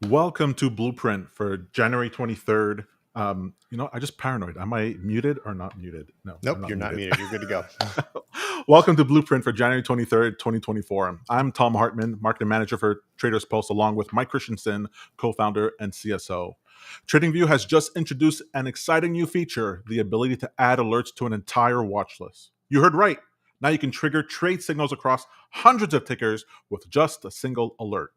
Welcome to Blueprint for January 23rd. I just paranoid. Am I muted or not muted? No, I'm Nope, not you're not muted. muted. You're good to go. Welcome to Blueprint for January 23rd, 2024. I'm Tom Hartman, marketing manager for TradersPost, along with Mike Christensen, co-founder and CSO. TradingView has just introduced an exciting new feature, the ability to add alerts to an entire watch list. You heard right. Now you can trigger trade signals across hundreds of tickers with just a single alert.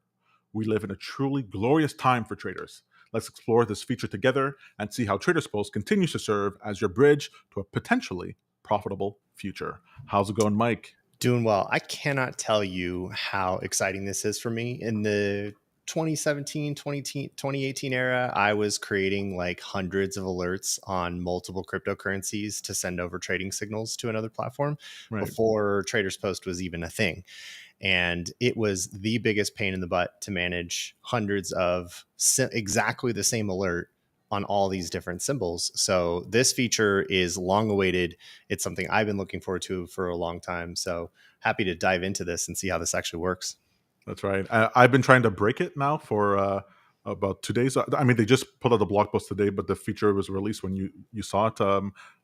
We live in a truly glorious time for traders. Let's explore this feature together and see how TradersPost continues to serve as your bridge to a potentially profitable future. How's it going, Mike? Doing well. I cannot tell you how exciting this is for me. In the 2017, 2018 era, I was creating like hundreds of alerts on multiple cryptocurrencies to send over trading signals to another platform Right. before Traders Post was even a thing. And it was the biggest pain in the butt to manage hundreds of exactly the same alert on all these different symbols. So this feature is long awaited. It's something I've been looking forward to for a long time. So happy to dive into this and see how this actually works. That's right. I've been trying to break it now for about 2 days. I mean, they just put out the blog post today, but the feature was released when you saw it.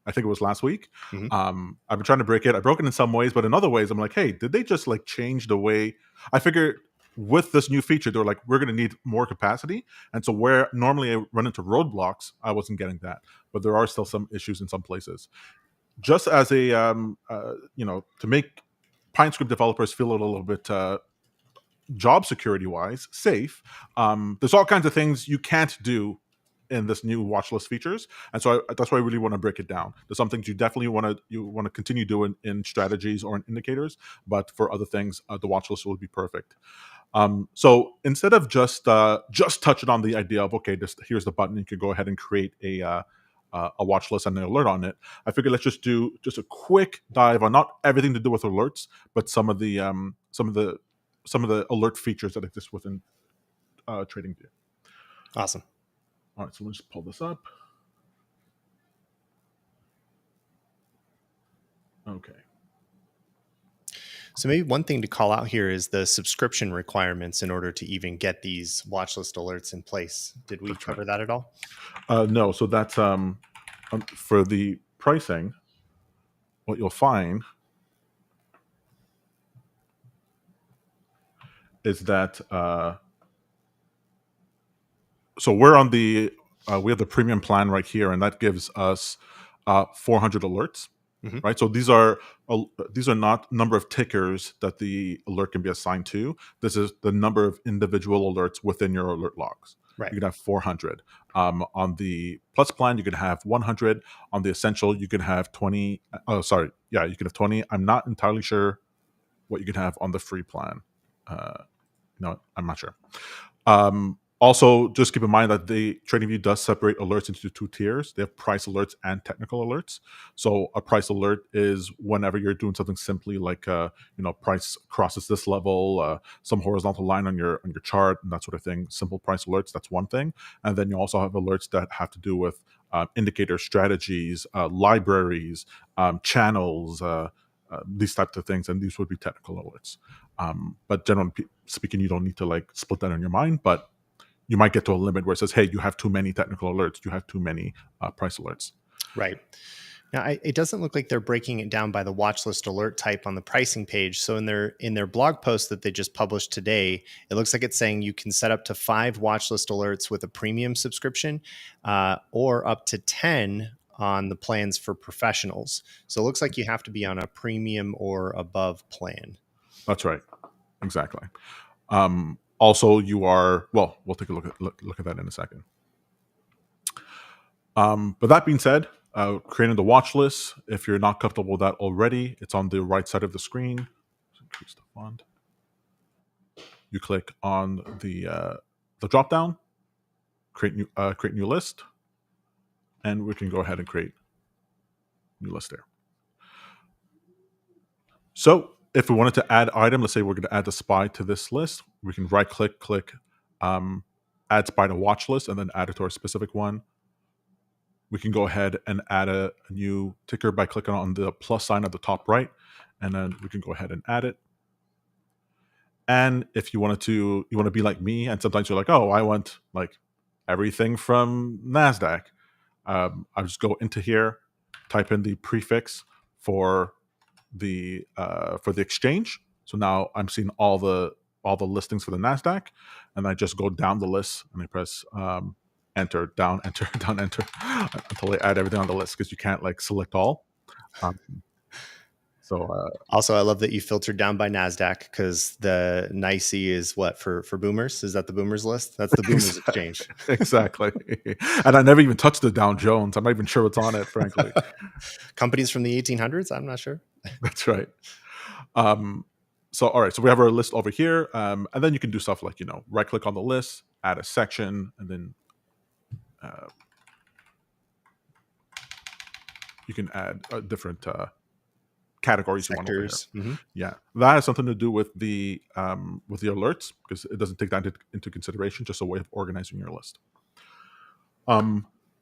I think it was last week. Mm-hmm. I've been trying to break it. I broke it in some ways, but in other ways, I'm like, hey, did they just like change the way? I figured with this new feature, they're like, we're going to need more capacity, and so where normally I run into roadblocks, I wasn't getting that, but there are still some issues in some places. Just as a to make PineScript developers feel a little bit job security wise safe, there's all kinds of things you can't do in this new watch list features, and so that's why I really want to break it down. There's some things you definitely want to continue doing in strategies or in indicators, but for other things, the watch list will be perfect. So instead of just touching on the idea of, okay, here's the button, you can go ahead and create a watch list and an alert on it, I figured let's just do just a quick dive on not everything to do with alerts, but some of the alert features that exist within TradingView. Awesome. All right, so let's pull this up. Okay. So maybe one thing to call out here is the subscription requirements in order to even get these watch list alerts in place. Did we That's cover right. that at all? No, so that's for the pricing. What you'll find is that so we're on the we have the premium plan right here, and that gives us 400 alerts. Mm-hmm. Right, so these are not number of tickers that the alert can be assigned to. This is the number of individual alerts within your alert logs. Right. You can have 400. On the plus plan, you can have 100. On the essential, you can have 20. Oh, sorry, yeah, you can have 20. I'm not entirely sure what you can have on the free plan. No, I'm not sure. Also, just keep in mind that the TradingView does separate alerts into two tiers. They have price alerts and technical alerts. So a price alert is whenever you're doing something simply like price crosses this level, some horizontal line on your chart, and that sort of thing. Simple price alerts, that's one thing. And then you also have alerts that have to do with indicator strategies, libraries, channels, these types of things, and these would be technical alerts. But generally speaking, you don't need to like split that in your mind, but you might get to a limit where it says, hey, you have too many technical alerts, you have too many price alerts. Right. Now, it doesn't look like they're breaking it down by the watch list alert type on the pricing page. So in their blog post that they just published today, it looks like it's saying you can set up to 5 watch list alerts with a premium subscription, or up to 10 on the plans for professionals. So it looks like you have to be on a premium or above plan. That's right. Exactly. Also, you are, well, we'll take a look at that in a second. But that being said, creating the watch list, if you're not comfortable with that already, it's on the right side of the screen. Let's increase the font. You click on the drop down, create new list, and we can go ahead and create new list there. So if we wanted to add item, let's say we're going to add the SPY to this list, we can right click, add SPY to watch list, and then add it to our specific one. We can go ahead and add a new ticker by clicking on the plus sign at the top right, and then we can go ahead and add it. And if you want to be like me, and sometimes you're like, oh, I want like everything from Nasdaq. I just go into here, type in the prefix for the exchange. So now I'm seeing all the listings for the Nasdaq, and I just go down the list and I press enter, down, enter, down, enter until I add everything on the list, because you can't like select all. Um, so Also, I love that you filtered down by NASDAQ, because the NYSE is what for boomers? Is that the boomers list? That's the boomers exchange. exactly. And I never even touched the Dow Jones. I'm not even sure what's on it, frankly. Companies from the 1800s? I'm not sure. That's right. So all right, so we have our list over here, and then you can do stuff like right click on the list, add a section, and then you can add different categories you want over here. Sectors. Mm-hmm. Yeah, that has something to do with the alerts, because it doesn't take that into consideration. Just a way of organizing your list.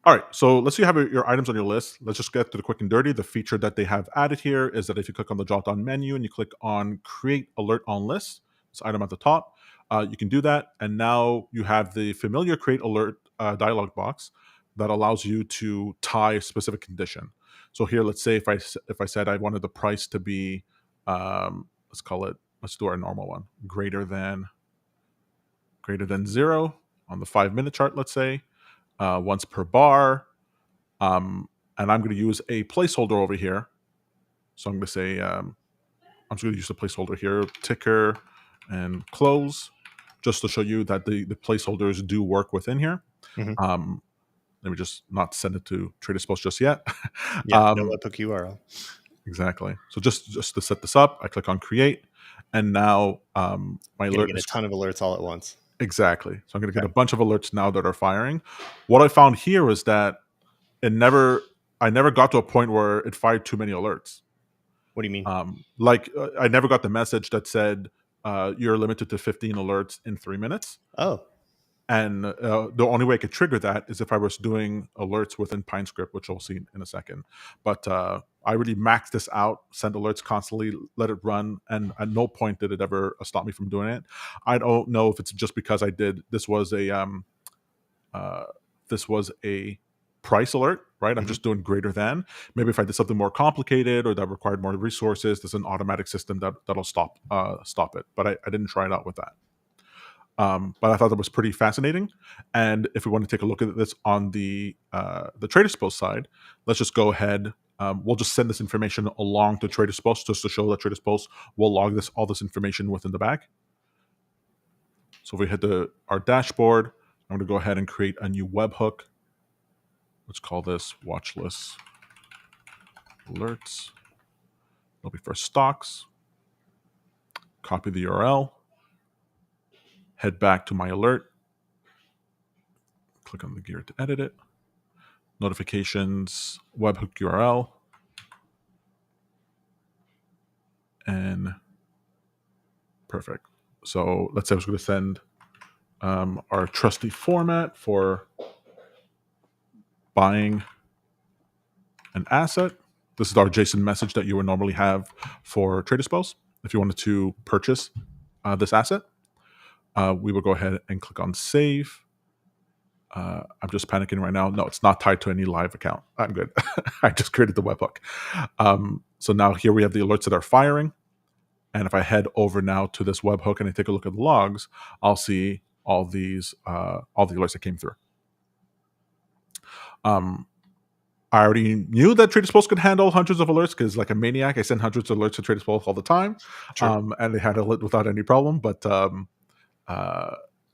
All right, so let's say you have your items on your list. Let's just get to the quick and dirty. The feature that they have added here is that if you click on the drop-down menu and you click on Create Alert on List, this item at the top, you can do that. And now you have the familiar Create Alert dialog box that allows you to tie a specific condition. So here, let's say if I said I wanted the price to be, let's do our normal one, greater than 0 on the 5-minute chart, let's say. Once per bar, and I'm going to use a placeholder over here. So I'm going to say I'm just going to use the placeholder here, ticker and close, just to show you that the placeholders do work within here. Mm-hmm. Let me just not send it to TradersPost just yet. Yeah, no webhook URL. Exactly. So just to set this up, I click on create, and now my You're gonna alert get is a ton of alerts all at once. exactly. So I'm going to get Okay. a bunch of alerts now that are firing. What I found here is that I never got to a point where it fired too many alerts. What do you mean? I never got the message that said you're limited to 15 alerts in 3 minutes. Oh, And the only way I could trigger that is if I was doing alerts within PineScript, which we'll see in a second. But I really maxed this out, sent alerts constantly, let it run, and at no point did it ever stop me from doing it. I don't know if it's just because this was a price alert, right? I'm just doing greater than. Maybe if I did something more complicated or that required more resources, there's an automatic system that'll stop it. But I didn't try it out with that. But I thought that was pretty fascinating. And if we want to take a look at this on the TradersPost side, let's just go ahead. We'll just send this information along to TradersPost just to show that TradersPost will log all this information within the back. So if we hit our dashboard, I'm going to go ahead and create a new webhook. Let's call this Watchlist Alerts. It'll be for stocks. Copy the URL. Head back to my alert. Click on the gear to edit it. Notifications, webhook URL. And perfect. So let's say I was going to send our trusty format for buying an asset. This is our JSON message that you would normally have for TradersPost. If you wanted to purchase this asset, we will go ahead and click on save. I'm just panicking right now. No, it's not tied to any live account. I'm good. I just created the webhook. So now here we have the alerts that are firing. And if I head over now to this webhook and I take a look at the logs, I'll see all the alerts that came through. I already knew that TradersPost could handle hundreds of alerts because, like a maniac, I send hundreds of alerts to TradersPost all the time, and they handle it without any problem. But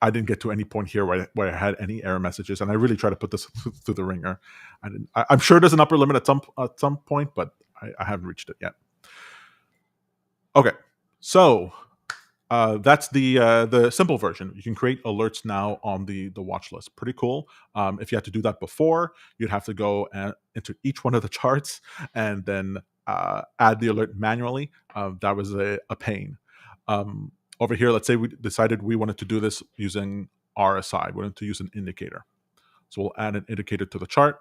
I didn't get to any point here where I had any error messages, and I really try to put this through the ringer. I'm sure there's an upper limit at some point, but I haven't reached it yet. Okay, so that's the simple version. You can create alerts now on the watch list. Pretty cool. If you had to do that before, you'd have to go into each one of the charts and then add the alert manually. That was a pain. Over here, let's say we decided we wanted to do this using RSI. We wanted to use an indicator. So we'll add an indicator to the chart,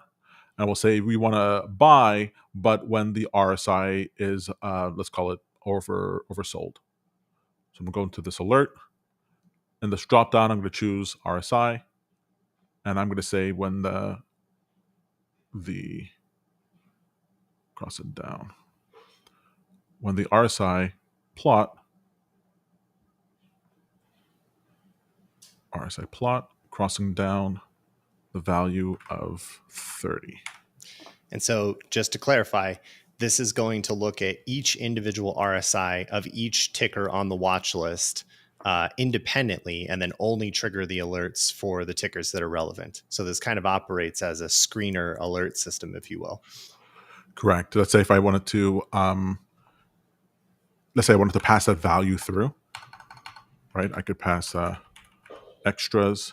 and we'll say we want to buy, but when the RSI is, let's call it oversold. So I'm going to this alert. In this drop down, I'm going to choose RSI, and I'm going to say when the cross it down, when the RSI plot crossing down the value of 30. And so just to clarify, this is going to look at each individual RSI of each ticker on the watch list independently, and then only trigger the alerts for the tickers that are relevant. So this kind of operates as a screener alert system, if you will. Correct. Let's say if I wanted to, let's say I wanted to pass that value through, right? I could pass extras.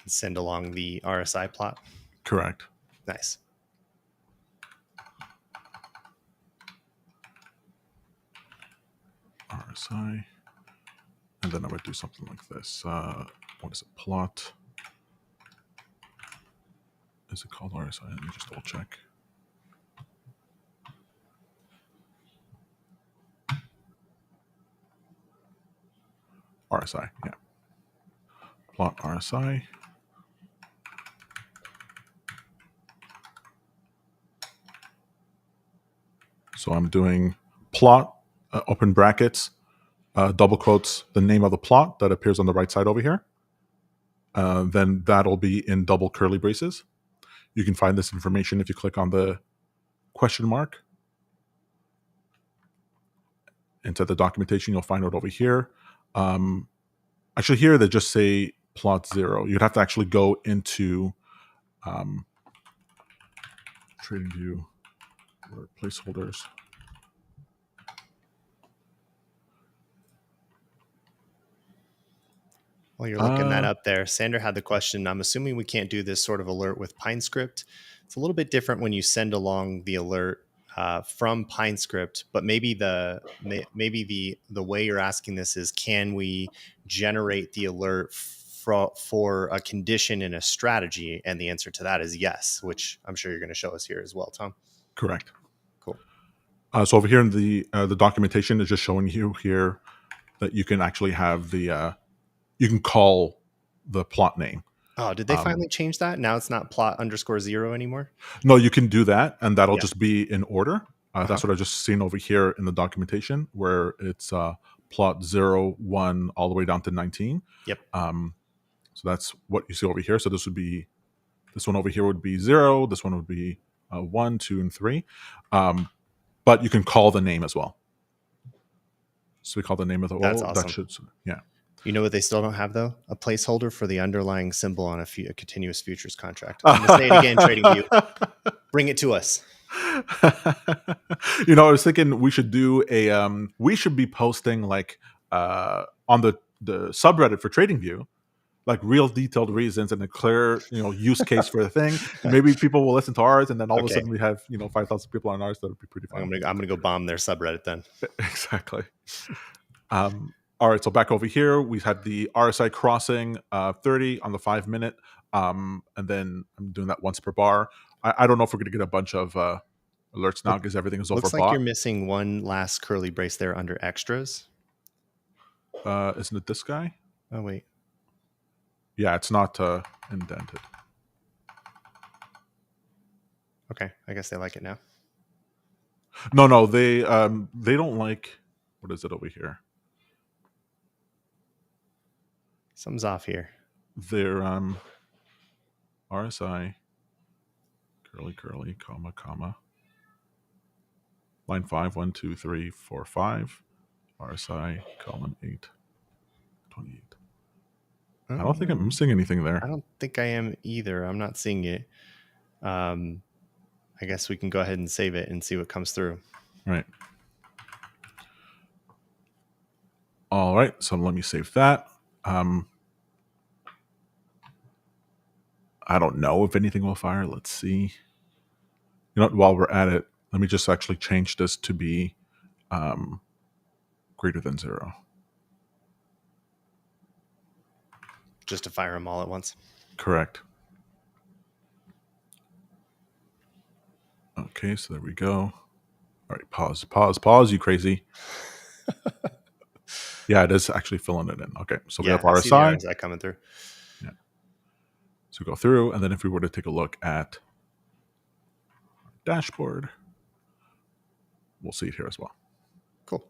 Send along the RSI plot. Correct. Nice. RSI. And then I would do something like this. What is it? Plot. Is it called RSI? Let me just double check. RSI, yeah. Plot RSI. So I'm doing plot, open brackets, double quotes, the name of the plot that appears on the right side over here. Then that'll be in double curly braces. You can find this information if you click on the question mark. Into the documentation, you'll find it over here. Actually, here they just say plot 0. You'd have to actually go into TradingView or placeholders. While you're looking that up there, Sander had the question. I'm assuming we can't do this sort of alert with PineScript. It's a little bit different when you send along the alert from PineScript, but maybe the way you're asking this is, can we generate the alert for a condition in a strategy? And the answer to that is yes, which I'm sure you're going to show us here as well, Tom. Correct. Cool. So over here in the documentation is just showing you here that you can actually have the you can call the plot name. Oh, did they finally change that? Now it's not plot _0 anymore? No, you can do that, and that'll just be in order. That's what I just seen over here in the documentation, where it's plot 0, 1, all the way down to 19. Yep. So that's what you see over here. So this one over here would be 0. This one would be 1, 2, and 3. But you can call the name as well. So we call the name of the That's awesome. That should, yeah. You know what they still don't have, though? A placeholder for the underlying symbol on a continuous futures contract. I'm going to say it again, TradingView. Bring it to us. I was thinking we should do we should be posting like on the subreddit for TradingView, like real detailed reasons and a clear use case for the thing. Maybe people will listen to ours, and then all of a sudden we have 5,000 people on ours. That would be pretty fun. I'm gonna go bomb their subreddit then. Exactly. All right, so back over here, we had the RSI crossing 30 on the 5-minute, and then I'm doing that once per bar. I don't know if we're going to get a bunch of alerts now because everything is overbought. Looks like you're missing one last curly brace there under extras. Isn't it this guy? Oh, wait. Yeah, it's not indented. Okay, I guess they like it now. No, they don't like, what is it over here? Something's off here. Their RSI curly comma line 5 1 2 3 4 5 RSI column 8 28. I don't think I'm missing anything there. I don't think I am either. I'm not seeing it. I guess we can go ahead and save it and see what comes through. Right. All right. So let me save that. I don't know if anything will fire. Let's see. While we're at it, let me just actually change this to be greater than 0. Just to fire them all at once. Correct. Okay, so there we go. All right, pause, you crazy. Yeah, it is actually filling it in. Okay, so we Yeah, have I see the RSI. RSI coming through. Yeah. So go through, and then if we were to take a look at dashboard, we'll see it here as well. Cool.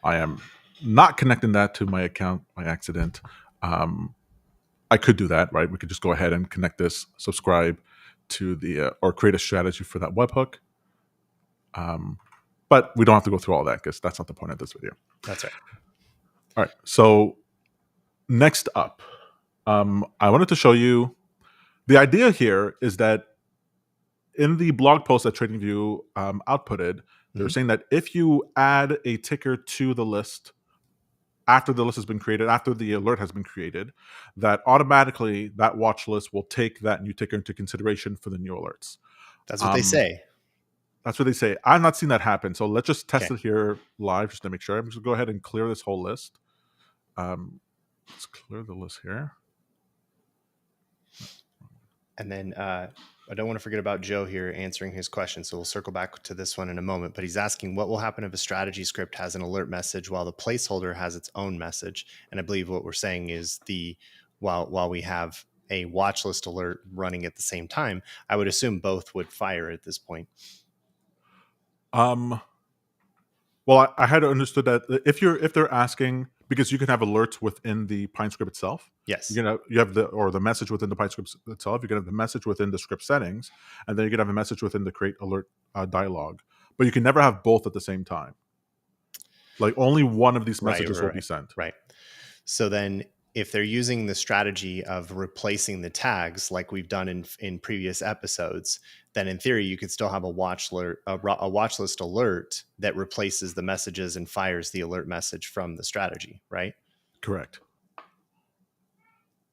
I am not connecting that to my account by accident. I could do that, right? We could just go ahead and connect this, subscribe to the, or create a strategy for that webhook. But we don't have to go through all that because that's not the point of this video. That's right. All right. So next up, I wanted to show you the idea here is that in the blog post that TradingView outputted, they're saying that if you add a ticker to the list after the list has been created, after the alert has been created, that automatically that watch list will take that new ticker into consideration for the new alerts. That's what they say. That's what they say. I've not seen that happen. So let's just test Okay. it here live just to make sure. I'm just going to go ahead and clear this whole list. Let's clear the list here. And then I don't want to forget about Joe here answering his question. So we'll circle back to this one in a moment. But he's asking what will happen if a strategy script has an alert message while the placeholder has its own message. And I believe what we're saying is while we have a watch list alert running at the same time, I would assume both would fire at this point. Well, I had understood that if they're asking, because you can have alerts within the Pine script itself. Yes. You have the message within the Pine script itself. You can have the message within the script settings, and then you can have a message within the create alert dialog. But you can never have both at the same time. Like only one of these messages will be sent. Right. So then if they're using the strategy of replacing the tags like we've done in previous episodes, then in theory you could still have a watch list alert that replaces the messages and fires the alert message from the strategy, right? Correct.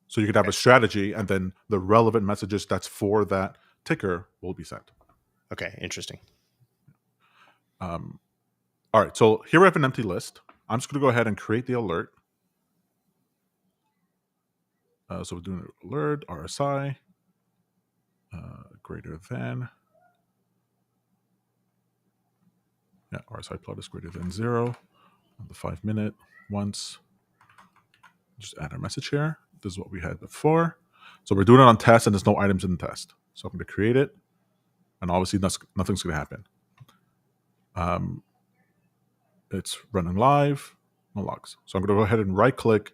So you could have a strategy, and then the relevant messages that's for that ticker will be sent. Okay, interesting. All right, so here we have an empty list. I'm just going to go ahead and create the alert. So we're doing an alert, RSI, greater than. Yeah, RSI plot is greater than 0 on the 5-minute once. Just add our message here. This is what we had before. So we're doing it on test, and there's no items in the test. So I'm going to create it, and obviously nothing's going to happen. It's running live, no logs. So I'm going to go ahead and right-click,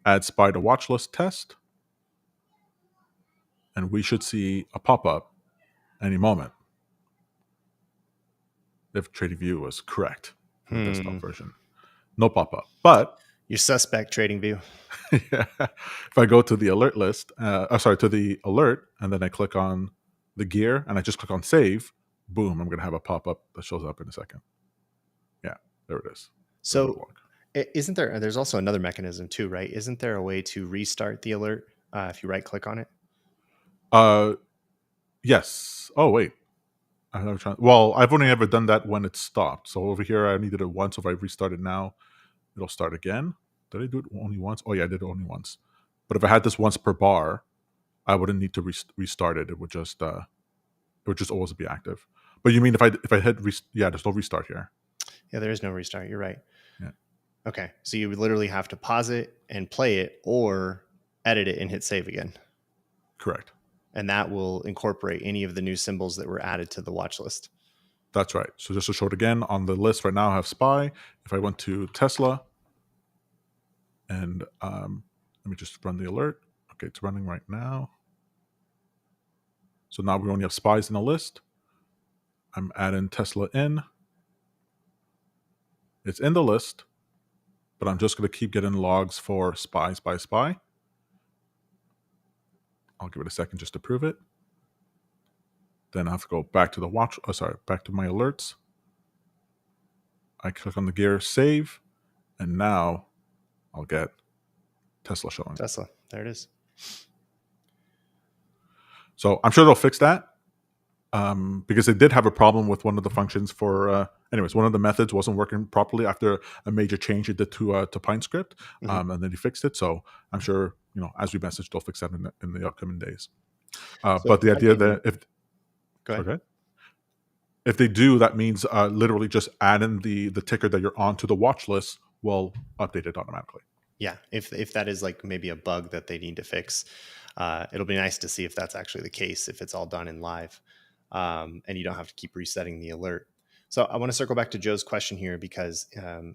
add spy to watch list test, and we should see a pop-up any moment if TradingView was correct for the desktop version. No pop-up, but you're suspect, TradingView. Yeah, if I go to the alert list, to the alert, and then I click on the gear, and I just click on save, boom, I'm going to have a pop-up that shows up in a second. Yeah, there it is. So isn't there's also another mechanism too, right? Isn't there a way to restart the alert if you right click on it? Yes. Oh, wait. Well, I've only ever done that when it stopped. So over here, I needed it once. So if I restart it now, it'll start again. Did I do it only once? Oh, yeah, I did it only once. But if I had this once per bar, I wouldn't need to restart it. It would just always be active. But you mean if I hit yeah, there's no restart here. Yeah, there is no restart. You're right. Yeah. Okay, so you would literally have to pause it and play it, or edit it and hit save again. Correct. And that will incorporate any of the new symbols that were added to the watch list. That's right. So just to show it again, on the list right now I have SPY. If I went to Tesla, and let me just run the alert. Okay, it's running right now. So now we only have SPYs in the list. I'm adding Tesla in. It's in the list, but I'm just going to keep getting logs for SPY. I'll give it a second just to prove it. Then I have to go back to the back to my alerts. I click on the gear, save, and now I'll get Tesla showing. Tesla, there it is. So I'm sure they'll fix that because they did have a problem with one of the functions for. Anyways, one of the methods wasn't working properly after a major change it did to Pine script, and then he fixed it. So I'm sure as we message, they'll fix that in the upcoming days. But the idea that if go ahead. If they do, that means literally just add in the ticker that you're on to the watch list will update it automatically. Yeah, if that is like maybe a bug that they need to fix, it'll be nice to see if that's actually the case, if it's all done in live, and you don't have to keep resetting the alert. So I want to circle back to Joe's question here because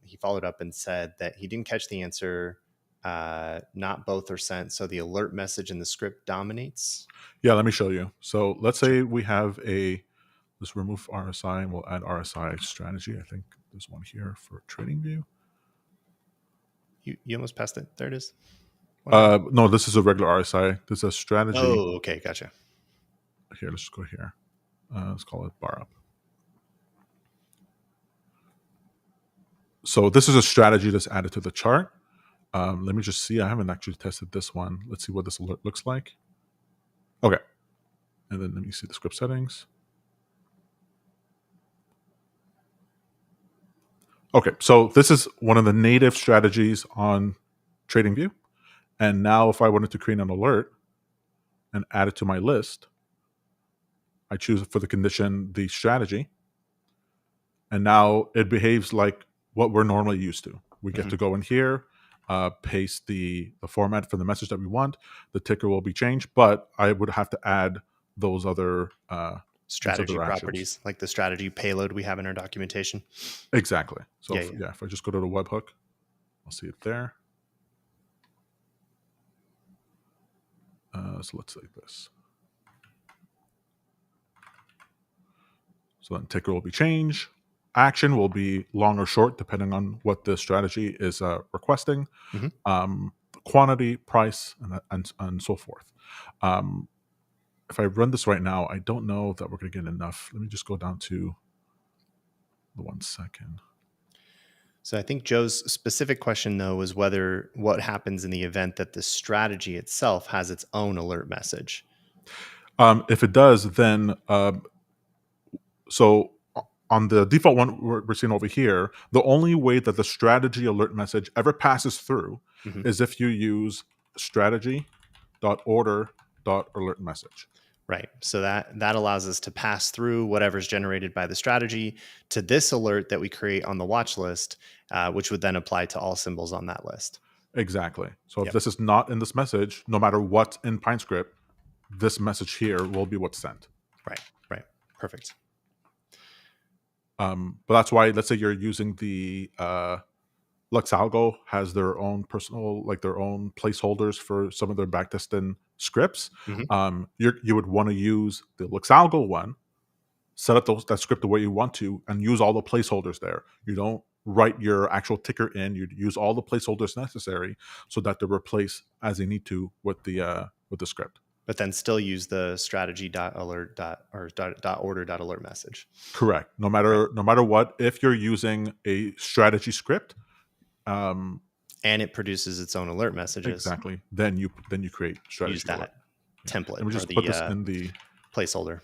he followed up and said that he didn't catch the answer. Not both are sent, so the alert message in the script dominates. Yeah, let me show you. So let's Sure. say we have let's remove RSI and we'll add RSI strategy. I think there's one here for TradingView. You almost passed it. There it is. Wonderful. No, this is a regular RSI. This is a strategy. Oh, okay, gotcha. Here, let's go here. Let's call it bar up. So this is a strategy that's added to the chart. Let me just see. I haven't actually tested this one. Let's see what this alert looks like. Okay. And then let me see the script settings. Okay, so this is one of the native strategies on TradingView. And now if I wanted to create an alert and add it to my list, I choose for the condition the strategy. And now it behaves like what we're normally used to. We get to go in here, paste the format for the message that we want. The ticker will be changed, but I would have to add those other Strategy actions. properties, like the strategy payload we have in our documentation. Exactly. So Yeah, if I just go to the webhook, I'll see it there. So let's say this. So then ticker will be changed. Action will be long or short, depending on what the strategy is requesting. Mhm. Quantity, price, and so forth. If I run this right now, I don't know that we're going to get enough. Let me just go down to the 1 second. So I think Joe's specific question, though, was what happens in the event that the strategy itself has its own alert message. If it does, then so on the default one we're seeing over here, the only way that the strategy alert message ever passes through is if you use strategy.order.alert message. Right. So that allows us to pass through whatever's generated by the strategy to this alert that we create on the watch list, which would then apply to all symbols on that list. Exactly. So if Yep. this is not in this message, no matter what's in PineScript, this message here will be what's sent. Right. Right. Perfect. But that's why, let's say you're using the Luxalgo has their own personal, like their own placeholders for some of their backtesting scripts. Mhm. You would want to use the Luxalgo one, set up that script the way you want to, and use all the placeholders there. You don't write your actual ticker in. You use all the placeholders necessary so that they're replaced as they need to with the script. But then still use the strategy.alert.order.alert message. Correct. No Right. matter what, if you're using a strategy script, And it produces its own alert messages. exactly, then you create strategy Use alert. that template Let me or just put this the in the placeholder.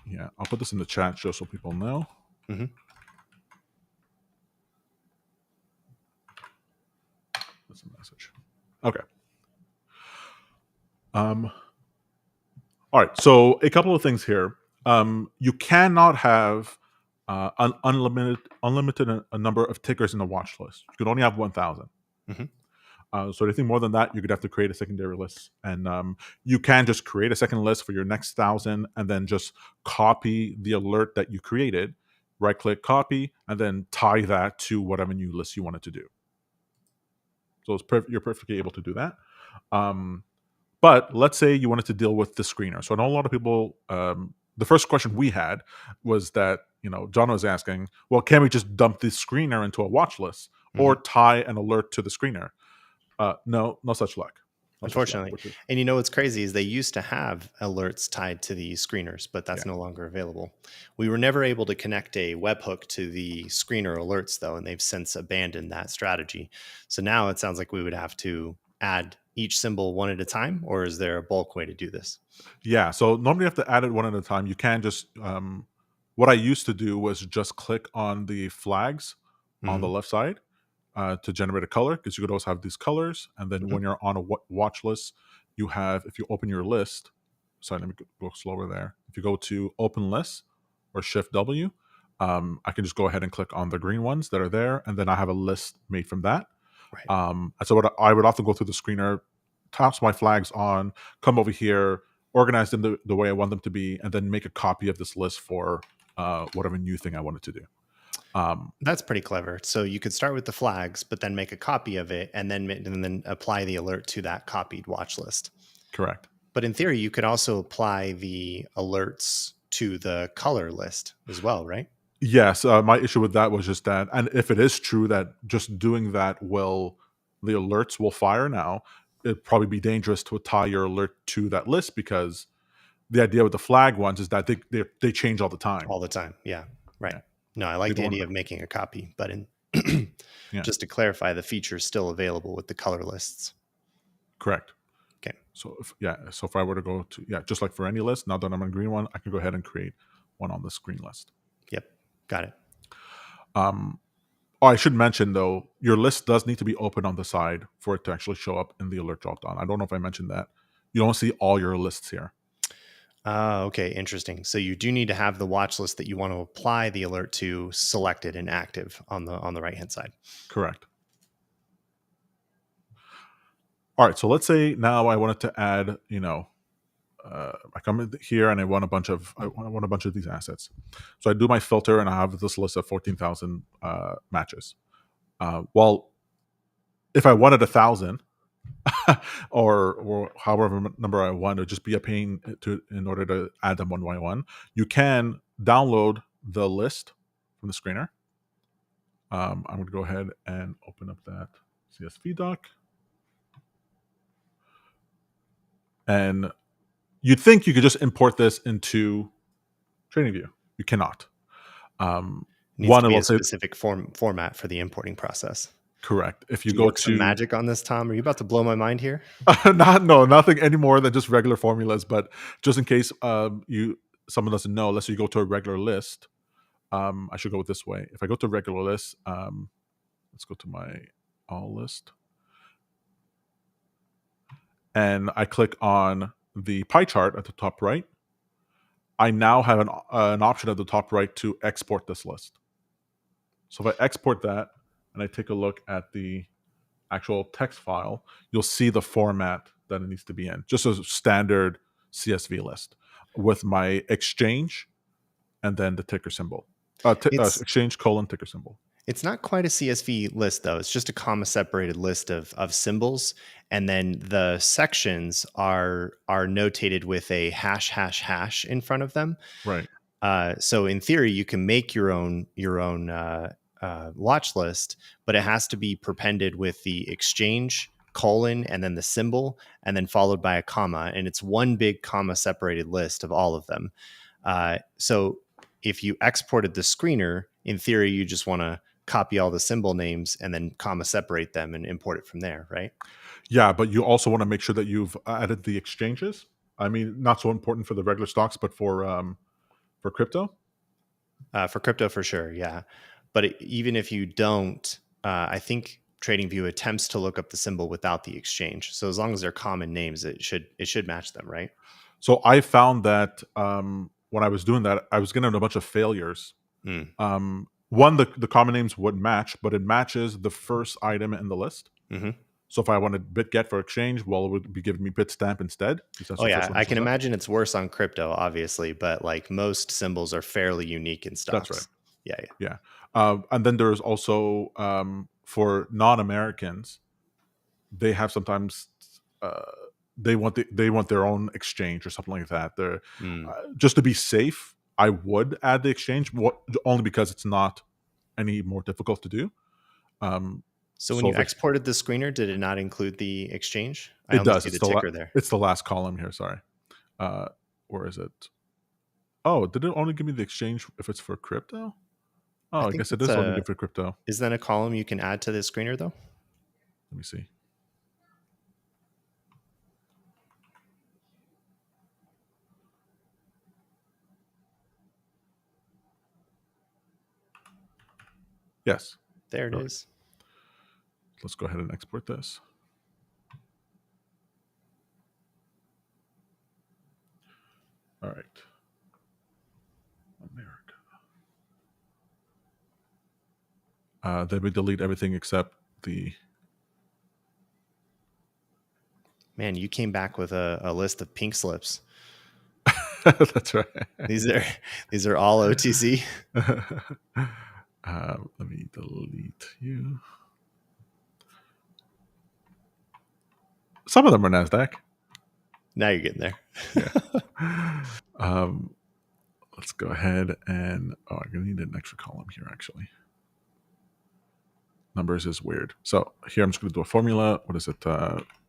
yeah. I'll put this in the chat just so people know. Mhm. That's a message. Okay. All right. So a couple of things here. You cannot have an unlimited a number of tickers in the watch list. You can only have 1,000. Mhm. So anything more than that, you could have to create a secondary list, and you can just create a second list for your next 1,000, and then just copy the alert that you created. Right click, copy, and then tie that to whatever new list you wanted to do. So you're perfectly able to do that. But let's say you wanted to deal with the screener. So I know a lot of people. The first question we had was that John was asking, well, can we just dump this screener into a watch list or Mhm. tie an alert to the screener? No such luck. No such luck. Unfortunately. Which is And what's crazy is they used to have alerts tied to the screeners, but that's yeah, no longer available. We were never able to connect a webhook to the screener alerts, though, and they've since abandoned that strategy. So now it sounds like we would have to add each symbol one at a time, or is there a bulk way to do this? yeah. So normally you have to add it one at a time. You can just what I used to do was just click on the flags on the Mhm. left side to generate a color, because you could also have these colors. And then Mhm. when you're on a watch list, you have, if you open your list, sorry, let me go slower there. If you go to open list or Shift W, I can just go ahead and click on the green ones that are there, and then I have a list made from that. Right. And so what I would often go through the screener, toss my flags on, come over here, organize them the way I want them to be, and then make a copy of this list for whatever new thing I wanted to do. That's pretty clever. So you could start with the flags, but then make a copy of it and then apply the alert to that copied watch list. Correct. But in theory, you could also apply the alerts to the color list as well, right? Yes, my issue with that was just that, and if it is true that just doing that the alerts will fire now, it'd probably be dangerous to tie your alert to that list, because the idea with the flag ones is that they change all the time. All the time. Yeah. Right. Yeah, No, I you like the don't want idea to. of making a copy, but in Yeah, just to clarify, the feature is still available with the color lists. correct. Okay. So if I were to go to just like for any list, now that I'm on a green one, I can go ahead and create one on this green list. Yep. Got it. Um, Oh, I should mention though, your list does need to be open on the side for it to actually show up in the alert dropdown. I don't know if I mentioned that. You don't see all your lists here. Okay. Interesting. So you do need to have the watch list that you want to apply the alert to selected and active on the right hand side. Correct. All right. So let's say now I wanted to add, I come in here and I want a bunch of these assets. So I do my filter and I have this list of 14,000 matches. Well, if I wanted 1,000, or however number I want, to just be a pain in order to add them one by one, you can download the list from the screener. I'm going to go ahead and open up that CSV doc, and you'd think you could just import this into TradingView. You cannot. Needs One, to be it'll a say specific format for the importing process. correct. If you Can you go work some to magic on this, Tom? Are you about to blow my mind here? nothing any more than just regular formulas, but just in case someone doesn't know, let's say you go to a regular list. I should go this way. If I go to regular list, let's go to my all list, and I click on the pie chart at the top right. I now have an option at the top right to export this list. So if I export that and I take a look at the actual text file, you'll see the format that it needs to be in, just a standard CSV list with my exchange and then the ticker symbol. It's Exchange : ticker symbol. It's not quite a CSV list, though. It's just a comma separated list of symbols, and then the sections are notated with a hash in front of them. Right. So in theory, you can make your own watch list, but it has to be prepended with the exchange : and then the symbol, and then followed by a comma, and it's one big comma separated list of all of them. So if you exported the screener, in theory, you just want to copy all the symbol names and then comma separate them and import it from there, right? Yeah, but you also want to make sure that you've added the exchanges. I mean, not so important for the regular stocks, but for crypto. For crypto, for sure, yeah. But even if you don't, I think TradingView attempts to look up the symbol without the exchange. So as long as they're common names, it should match them, right? So I found that when I was doing that, I was getting a bunch of failures. Mm. One, the common names would match, but it matches the first item in the list. Mm-hmm. So if I wanted BitGet for exchange, well, it would be giving me Bitstamp instead. That's Oh the first yeah, one I that can shows up. imagine it's worse on crypto, obviously, but like most symbols are fairly unique in That's right. stocks. Yeah, yeah. Yeah. And then there's also for non-Americans, they have sometimes uh, they want their own exchange or something like that. They're Mm. just to be safe, I would add the exchange, only because it's not any more difficult to do. So when So you exported the screener, did it not include the exchange? I it only does. see the ticker there. It's the last column here. Sorry. Where is it? Oh, did it only give me the exchange if it's for crypto? I Oh, I think guess it is only good for crypto. is that a column you can add to the screener though? Let me see. Yes. There it All right. is. Let's go ahead and export this. All right. America. Then we delete everything except the. Man, you came back with a list of pink slips. That's right. These are all OTC. Let me delete you. Some of them are NASDAQ. Now you're getting there. Yeah. Let's go ahead and I'm gonna need an extra column here actually. Numbers is weird. So here I'm just gonna do a formula. What is it?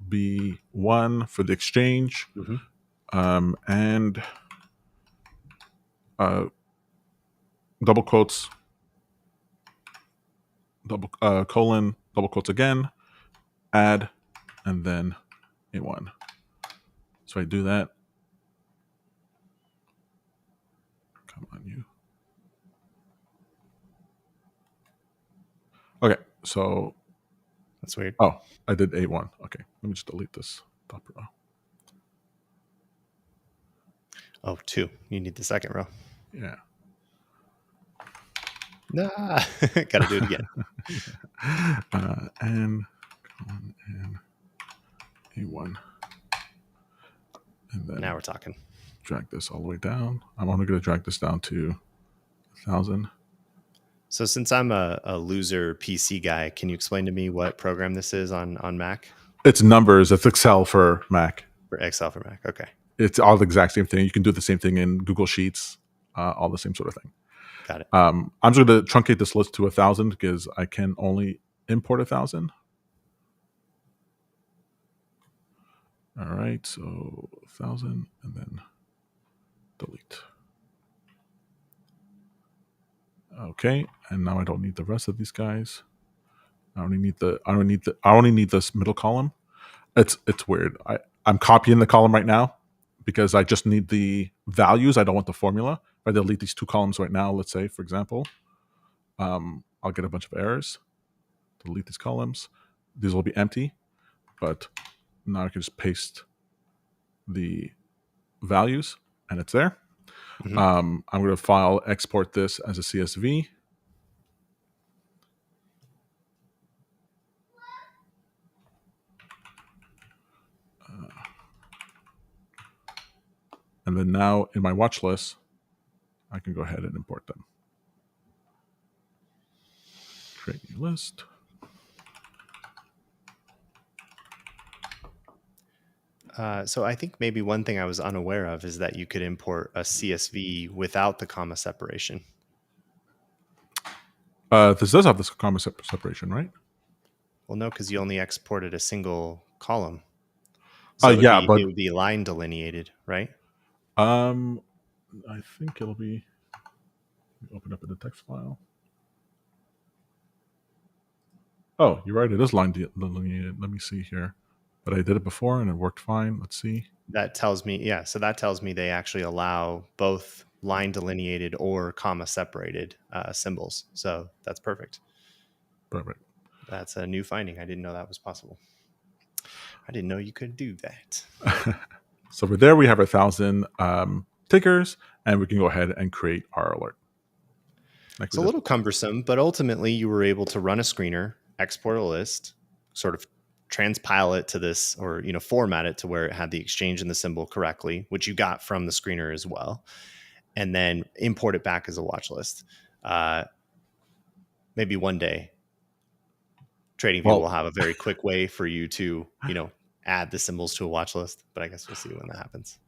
B1 for the exchange. And double quotes, double colon, double quotes again, add, and then A1. So I do that. Come on, you. Okay, so That's weird. oh, I did A1. Okay, let me just delete this top row. Oh, 2. You need the second row. Yeah. Nah, got to do it again. And A1. And then Now we're talking. drag this all the way down. I'm only going to drag this down to 1,000. So since I'm a loser PC guy, can you explain to me what program this is on Mac? It's numbers. It's Excel for Mac. For Excel for Mac. Okay. It's all the exact same thing. You can do the same thing in Google Sheets, all the same sort of thing. Got it. I'm just going to truncate this list to 1,000 because I can only import 1,000. All right, so 1,000 and then delete. Okay, and now I don't need the rest of these guys. I only need this middle column. It's weird. I'm copying the column right now because I just need the values. I don't want the formula. If I delete these 2 columns right now, let's say, for example, I'll get a bunch of errors. Delete these columns. These will be empty, but now I can just paste the values and it's there. I'm going to file export this as a CSV. And then now in my watch list, I can go ahead and import them. Create new list. So I think maybe one thing I was unaware of is that you could import a CSV without the comma separation. This does have this comma separation, right? Well, no, because you only exported a single column. So Yeah, but it would be line delineated, right? I think it'll be. Open up in the text file. Oh, you're right. It is line delineated. Let me see here. But I did it before and it worked fine. Let's see. That tells me, yeah. So that tells me they actually allow both line delineated or comma separated symbols. So that's perfect. Perfect. That's a new finding. I didn't know that was possible. I didn't know you could do that. So over there, we have 1,000 tickers, and we can go ahead and create our alert. It's a little cumbersome, but ultimately you were able to run a screener, export a list, sort of transpile it to this, or format it to where it had the exchange and the symbol correctly, which you got from the screener as well, and then import it back as a watch list. Maybe one day TradingView will have a very quick way for you to add the symbols to a watch list, but I guess we'll see when that happens.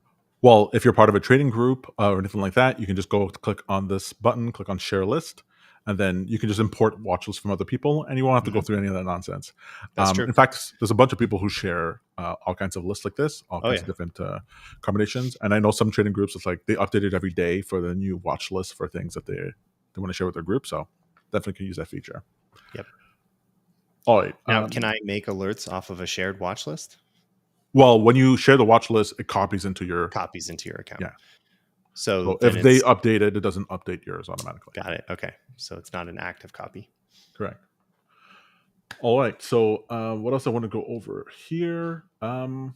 Well, if you're part of a trading group or anything like that, you can just go click on this button, click on share list, and then you can just import watch lists from other people, and you won't have to go through any of that nonsense. That's true. In fact, there's a bunch of people who share all kinds of lists like this, all kinds of different combinations. And I know some trading groups, it's like they update it every day for the new watch list for things that they want to share with their group. So definitely can use that feature. Yep. All right. Now, can I make alerts off of a shared watch list? Well, when you share the watch list, it copies into your account. Yeah. So if they update it, it doesn't update yours automatically. Got it. Okay. So it's not an active copy. Correct. All right. So what else I want to go over here? So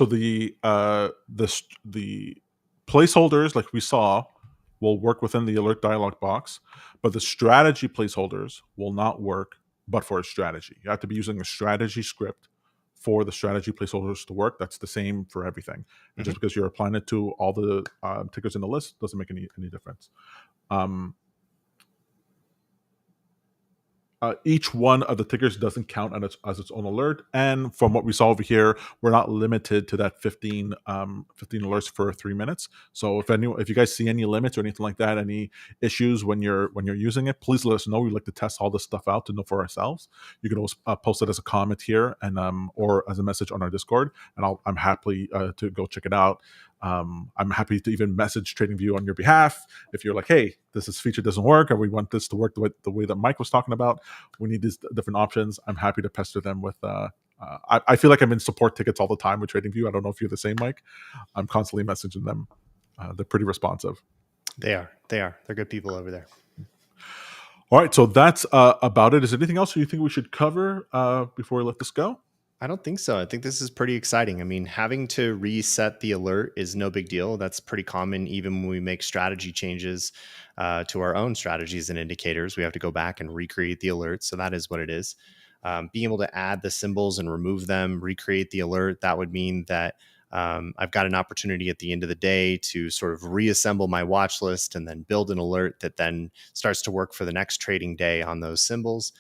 the placeholders, like we saw, will work within the alert dialog box, but the strategy placeholders will not work but for a strategy. You have to be using a strategy script for the strategy placeholders to work. That's the same for everything. And Hmm. just because you're applying it to all the tickers in the list doesn't make any difference. Um, each one of the tickers doesn't count as its own alert. And from what we saw over here, we're not limited to that 15 alerts for 3 minutes. So if you guys see any limits or anything like that, any issues when you're using it, please let us know. We'd like to test all this stuff out to know for ourselves. You can always post it as a comment here and or as a message on our Discord, and I'm happy to go check it out. I'm happy to even message TradingView on your behalf if you're like, hey, this feature doesn't work, or we want this to work the way that Mike was talking about. We need these different options. I'm happy to pester them with. I feel like I'm in support tickets all the time with TradingView. I don't know if you're the same, Mike. I'm constantly messaging them. They're pretty responsive. They are. They are. They're good people over there. All right, so that's about it. Is there anything else you think we should cover before we let this go? I don't think so. I think this is pretty exciting. I mean, having to reset the alert is no big deal. That's pretty common even when we make strategy changes to our own strategies and indicators. We have to go back and recreate the alert. So that is what it is. Being able to add the symbols and remove them, recreate the alert, that would mean that I've got an opportunity at the end of the day to sort of reassemble my watch list and then build an alert that then starts to work for the next trading day on those symbols.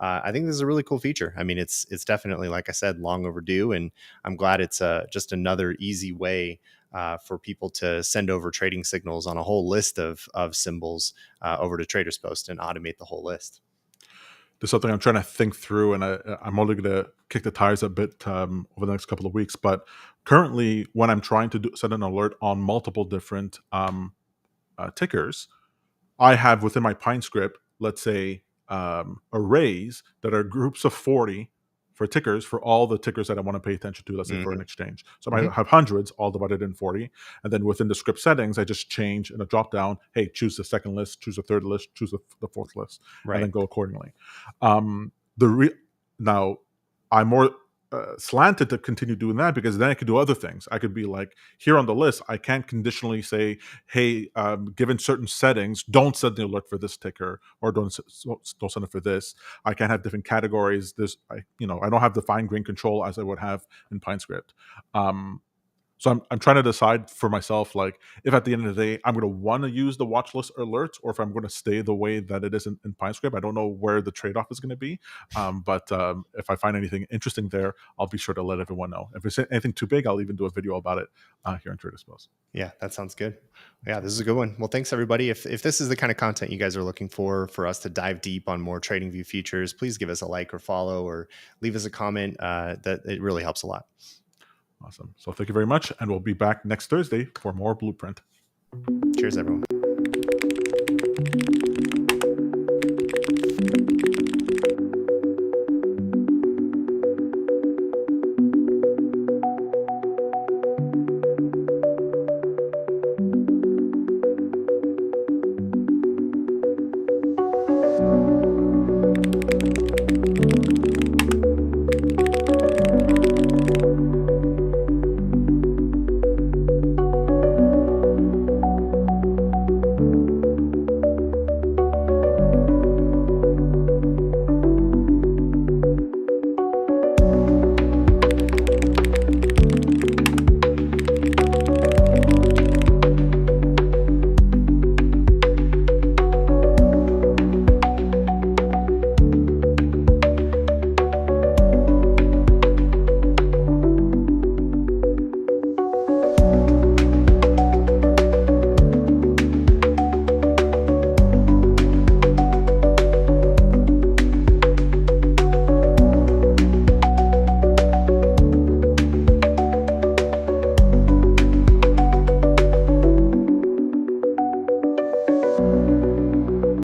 I think this is a really cool feature. I mean, it's definitely, like I said, long overdue, and I'm glad it's just another easy way for people to send over trading signals on a whole list of symbols over to TradersPost and automate the whole list. There's something I'm trying to think through, and I'm only going to kick the tires a bit over the next couple of weeks. But currently, when I'm trying to set an alert on multiple different tickers, I have within my Pine script, let's say, arrays that are groups of 40 for tickers for all the tickers that I want to pay attention to, let's say for an Mm-hmm. exchange. So I might have hundreds all divided in 40. And then within the script settings, I just change in a drop down, hey, choose the second list, choose the third list, choose the fourth list, and Right. then go accordingly. Um, Now, I'm more slanted to continue doing that because then I could do other things. I could be like, here on the list, I can't conditionally say, hey, given certain settings, don't send the alert for this ticker or don't send it for this. I can have different categories. I don't have the fine grain control as I would have in PineScript. So I'm trying to decide for myself, like, if at the end of the day I'm going to want to use the watch list alerts, or if I'm going to stay the way that it is in PineScript. I don't know where the trade off is going to be, but if I find anything interesting there, I'll be sure to let everyone know. If it's anything too big, I'll even do a video about it here on TradersPost. Yeah, that sounds good. Yeah, this is a good one. Well, thanks everybody. If this is the kind of content you guys are looking for us to dive deep on more TradingView features, please give us a like or follow or leave us a comment. That it really helps a lot. Awesome. So thank you very much, and we'll be back next Thursday for more Blueprint. Cheers, everyone.